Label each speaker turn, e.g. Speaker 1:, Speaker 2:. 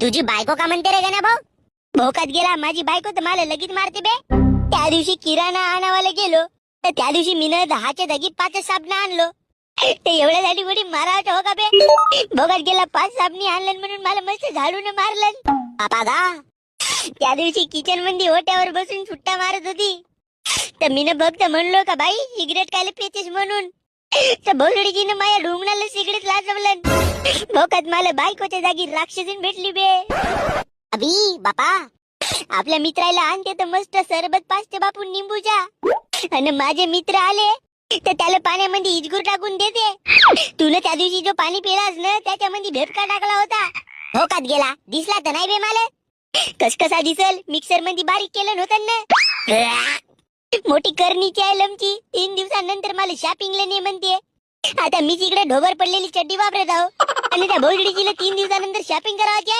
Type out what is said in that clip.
Speaker 1: तुझी बायको का म्हणते रे गण्या भाऊ? भोकात गेला माझी बायको तर मला लगेच मारते बे. त्या दिवशी किराणा आणावायला गेलो तर त्या दिवशी मीनं 10च्या जागी 5 साबण आणलो. ते एवढ्यासाठी उडी मारायचं हो का बे? भोकात गेला 5 साबणी आणलं म्हणून मला मस्त झाडून मारलं. बापा गा त्या दिवशी किचन मध्ये ओट्यावर बसून सुट्टा मारत होती तर मीनं फक्त म्हणलो का बाई सिगरेट कायले पेचेस म्हणून. तर भोसडीजीनं माझ्या ढुंगणाला सिगरेट लाजवलं. भोकात मला बायकोच्या जागी राक्षसीन भेटली बे. अभी बापा आपल्या मित्राला आणते तर मस्त सरबत पाचते बापू निंबूच्या आणि माझे मित्र आले तर त्याला पाण्यामध्ये इजगूर टाकून देते. तुला त्या दिवशी जो पाणी पिलास ना त्याच्यामध्ये भेपका टाकला होता. भोकात गेला दिसला तर नाही बे मला. कसा दिसल मिक्सर मध्ये बारीक केलं होतं ना. मोठी करणीची आहे लमची. 3 दिवसानंतर मला शॉपिंगला ने म्हणते. आता मी तिकडे ढोबर पडलेली चड्डी वापरत आहो आणि त्या भोसडीचीला 3 दिवसानंतर शॉपिंग करायची आहे.